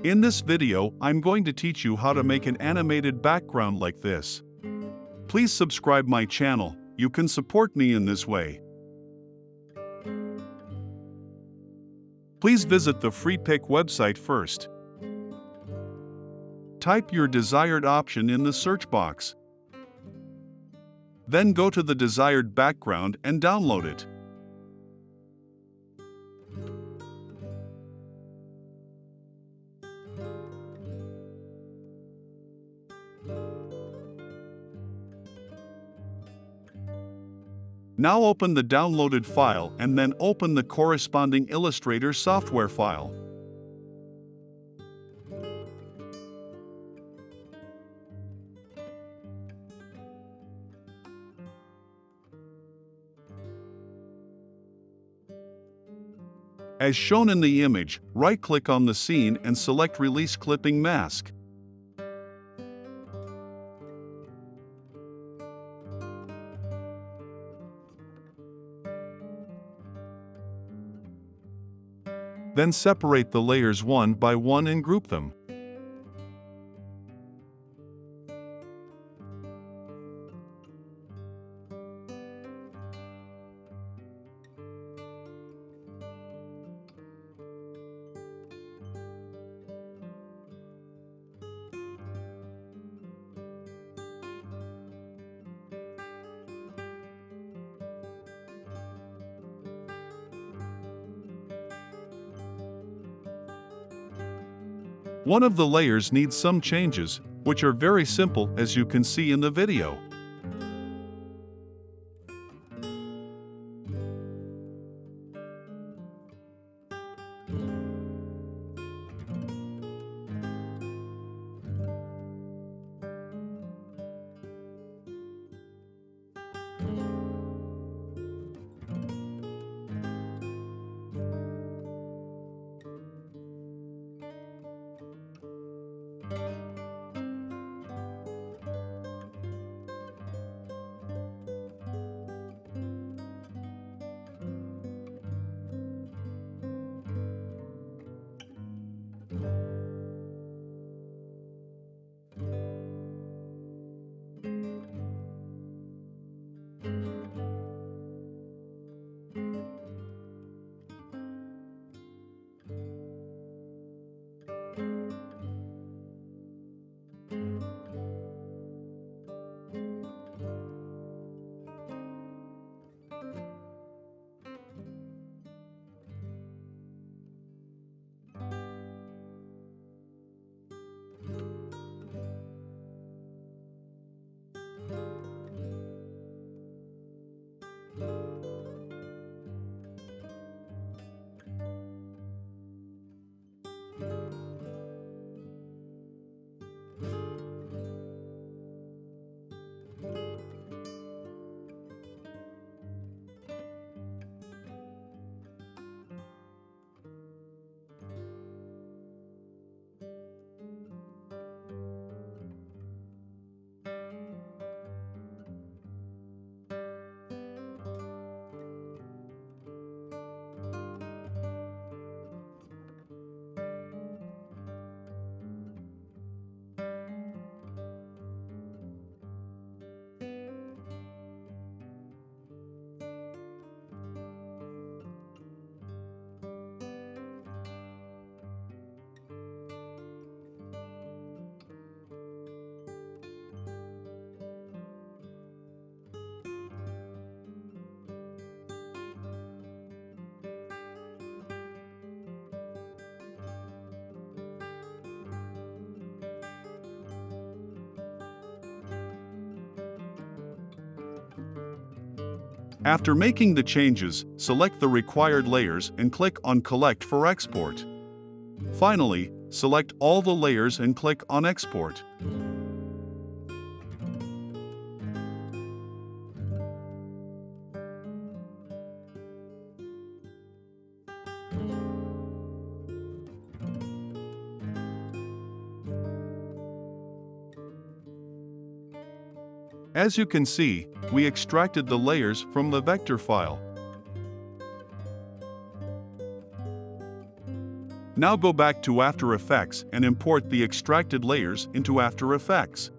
In this video, I'm going to teach you how to make an animated background like this. Please subscribe my channel, you can support me in this way. Please visit the FreePic website first. Type your desired option in the search box. Then go to the desired background and download it. Now open the downloaded file and then open the corresponding Illustrator software file. As shown in the image, right-click on the scene and select Release Clipping Mask. Then separate the layers one by one and group them. One of the layers needs some changes, which are very simple as you can see in the video. After making the changes, select the required layers and click on Collect for export. Finally, select all the layers and click on Export. As you can see, we extracted the layers from the vector file. Now go back to After Effects and import the extracted layers into After Effects.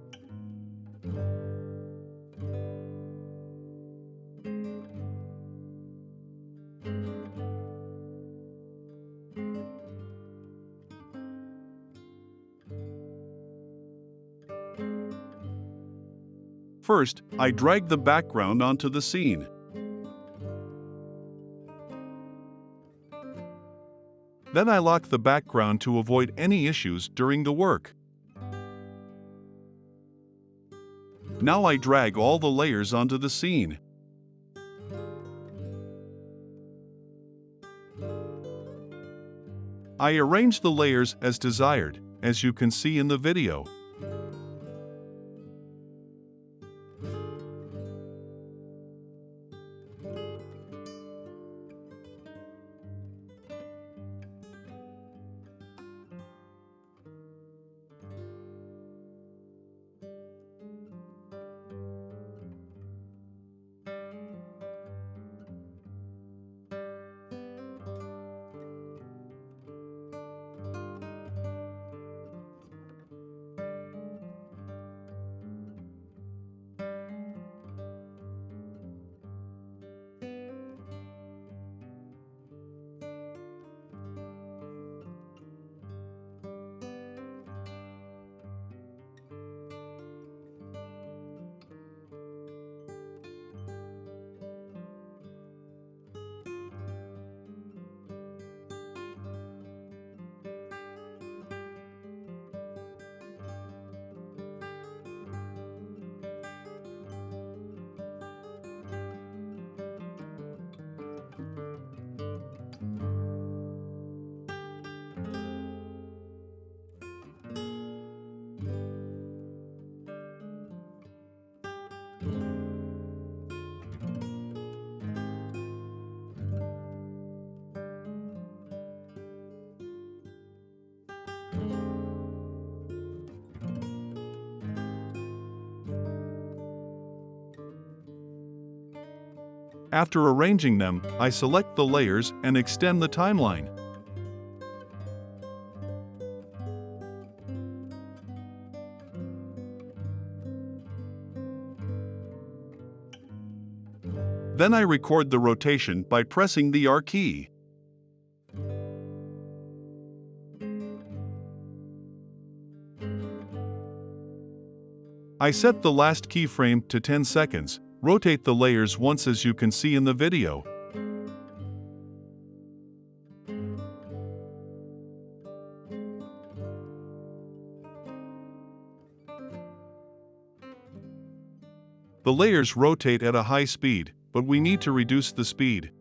First, I drag the background onto the scene. Then I lock the background to avoid any issues during the work. Now I drag all the layers onto the scene. I arrange the layers as desired, as you can see in the video. After arranging them, I select the layers and extend the timeline. Then I record the rotation by pressing the R key. I set the last keyframe to 10 seconds. Rotate the layers once as you can see in the video. The layers rotate at a high speed, but we need to reduce the speed.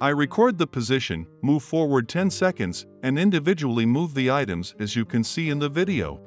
I record the position, move forward 10 seconds, and individually move the items as you can see in the video.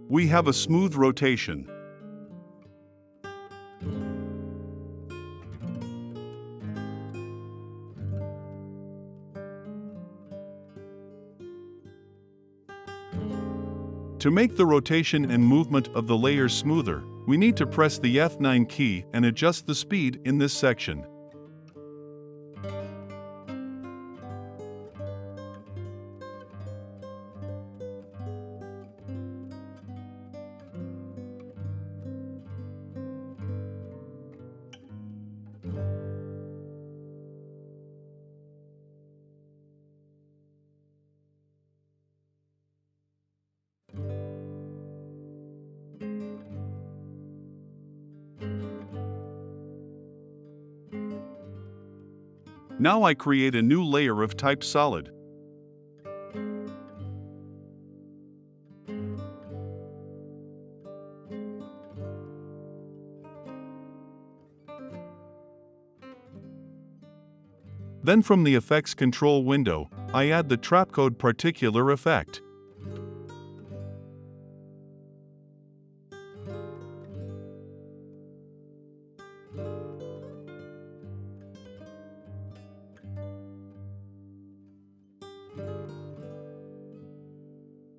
We have a smooth rotation. To make the rotation and movement of the layers smoother, We need to press the F9 key and adjust the speed in this section. Now I create a new layer of type solid. Then from the Effects control window, I add the trapcode particular effect.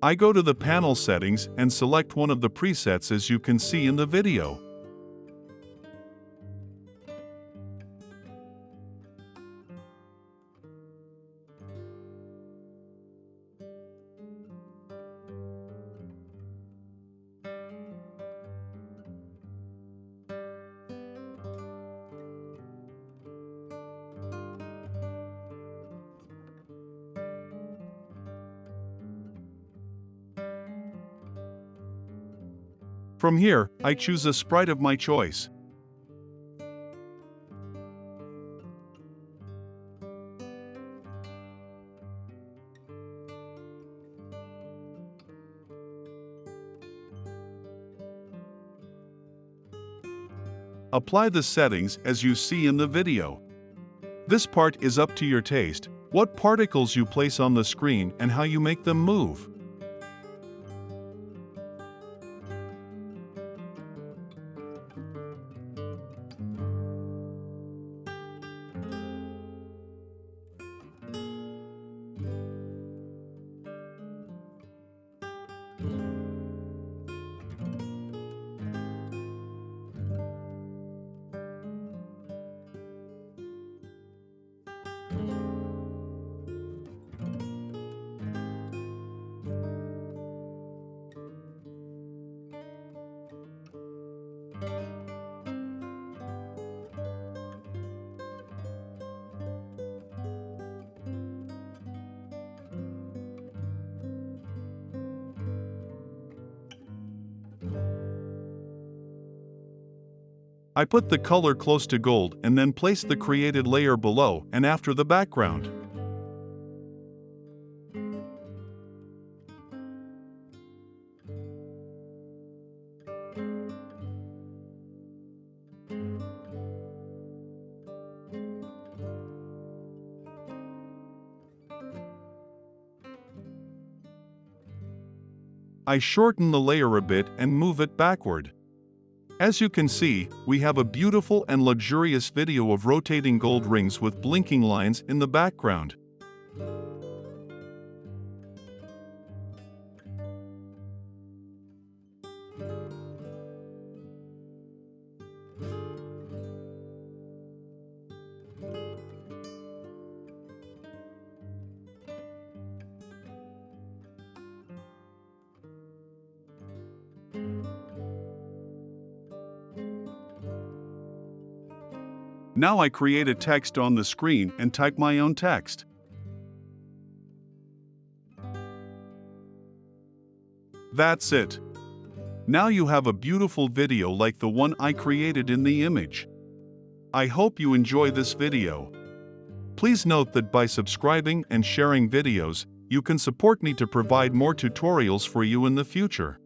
I go to the panel settings and select one of the presets as you can see in the video. From here, I choose a sprite of my choice. Apply the settings as you see in the video. This part is up to your taste, what particles you place on the screen and how you make them move. I put the color close to gold and then place the created layer below and after the background. I shorten the layer a bit and move it backward. As you can see, we have a beautiful and luxurious video of rotating gold rings with blinking lines in the background. Now I create a text on the screen and type my own text. That's it. Now you have a beautiful video like the one I created in the image. I hope you enjoy this video. Please note that by subscribing and sharing videos, you can support me to provide more tutorials for you in the future.